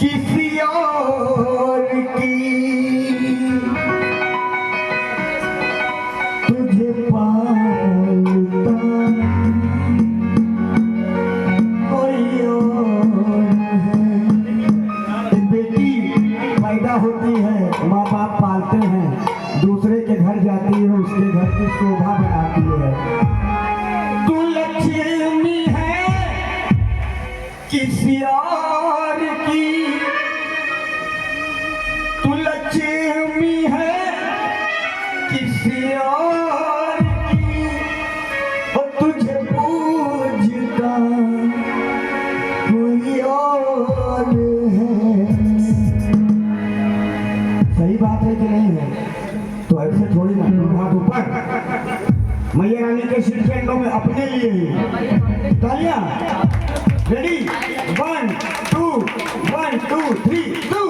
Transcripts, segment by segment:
किसी और की तुझे पालता कोई और है। एक बेटी पैदा होती है, माँ बाप पालते हैं, दूसरे के घर जाती है, उसके घर की शोभा बढ़ाती है। तू लक्ष्मी है किसी और की, तू लक्ष्मी है किसी और की, और तुझे पूजता कोई और है। सही बात है कि नहीं है? तो ऐसे थोड़ी ना, हाथ ऊपर, मैया रानी के श्रीखंडों में अपने लिए ही तालियां। रेडी 1 2 1 2 3 2।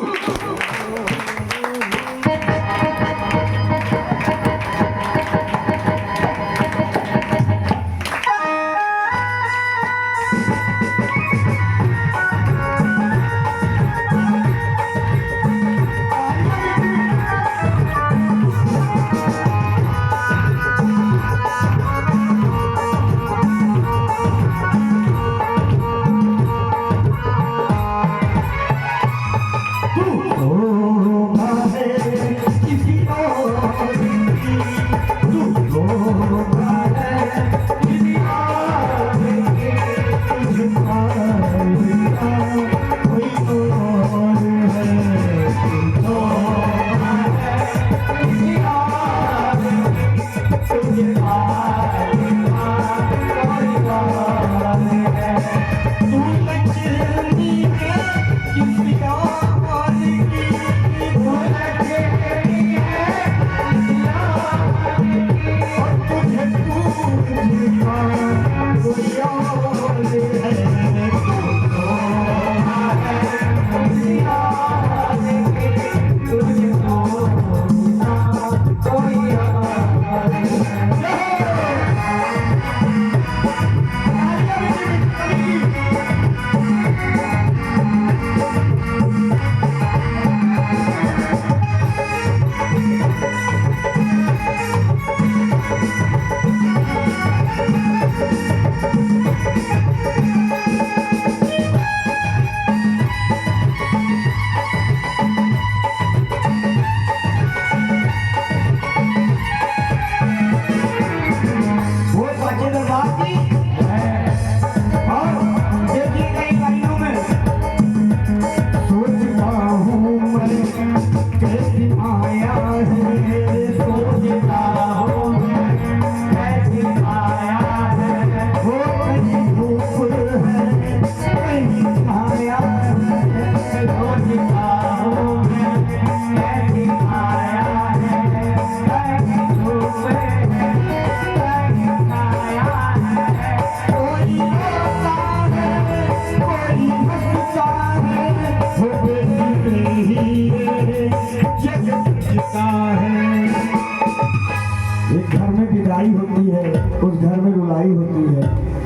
होती है, उस घर में रुलाई होती है,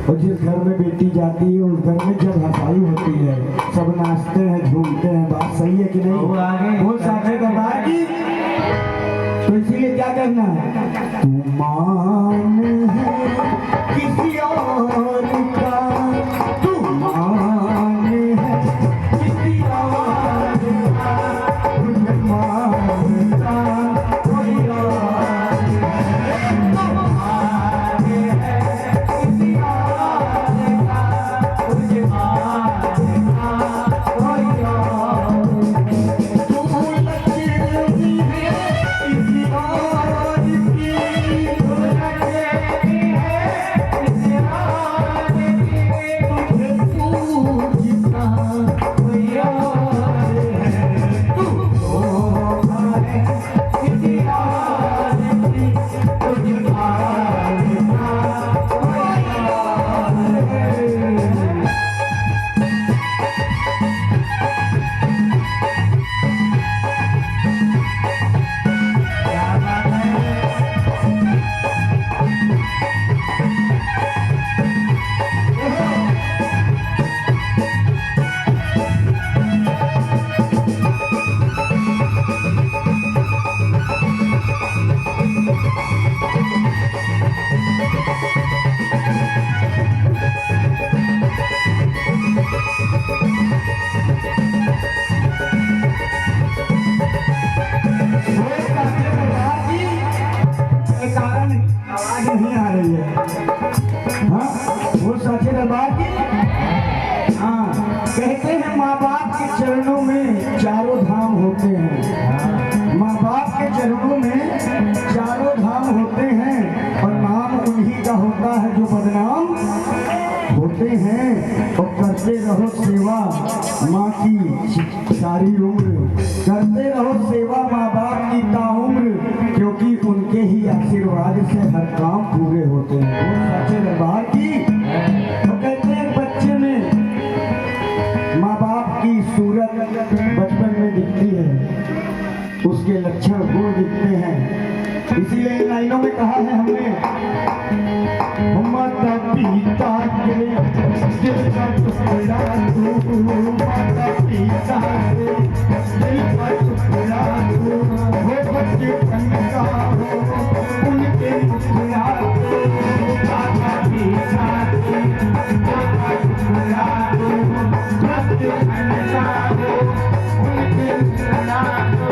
और जिस घर में बेटी जाती है उस घर में जब हंसाई होती है, सब नाचते हैं, झूमते हैं। बात सही है कि नहीं? वो साथे दरबार की। तो इसीलिए क्या करना है? तू मान है किसी और का, तू मान है किसी और का, तुझे मानता कोई और करते रहो सेवा माँ की सारी उम्र, करते रहो सेवा माँ बाप की ताउम्र, क्योंकि उनके ही आशीर्वाद से हर काम पूरे होते हैं। वो सच्चे दरबार की तो कहते हैं बच्चे में माँ बाप की सूरत बचपन में दिखती है, उसके लक्षण गुण दिखते हैं। इसीलिए इन लाइनों में कहा है हमने, माता पिता के दिल का टुकड़ा तू, माता पिता के दिल का टुकड़ा तू, वो बचपन का हो उनके टुकड़ा तू, माता पिता के दिल का टुकड़ा तू, बचपन का हो उनके टुकड़ा तू,